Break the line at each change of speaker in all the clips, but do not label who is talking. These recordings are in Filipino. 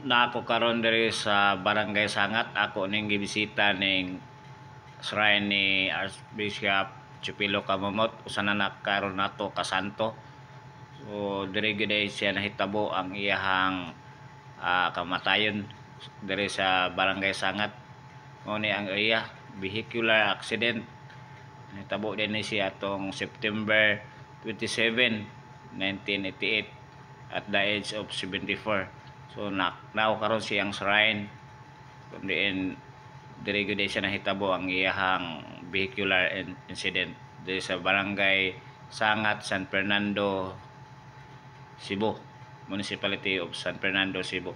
Na ako karon diri sa Barangay Sangat, ako ning gibisita ning shrine ni Archbishop Chupilo Camamot usa na karon nato ka santo. So diri gid siya nahitabo ang iyahang kamatayon diri sa Barangay Sangat. Mao ni ang iya vehicular accident. Nahitabo din ni siya atong September 27, 1988 at the age of 74. So now karon siyang shrine kundi diri gyud siya nahitabo ang iyahang vehicular incident diri sa Barangay Sangat, San Fernando, Cebu, Municipality of San Fernando, Cebu.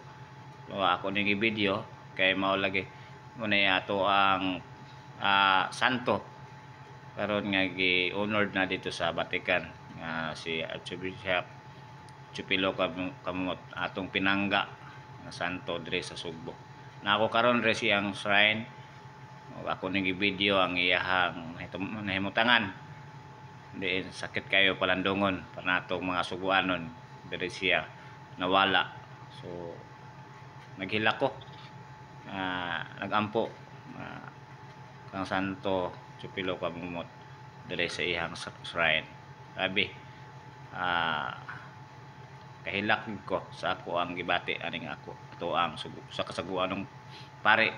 So ako ning video kay mao lagi muna ato ang santo karon nga gi-honored na dito sa Vatican nga si Archbishop Chupilo Camamot atong pinangga nga santo diri sa Sugbo. Na ako karon diri siyang shrine. Ako ning video ang iyahang nahimutangan. Diin sakit kayo palandungon para natong mga suguanon diri siya nawala. So naghila ko nagampo kang santo Chupilo Camamot diri sa iyang shrine. Sabi kahilak ko sa ako ang gibati aning ako ito ang sa kasaguan ng pare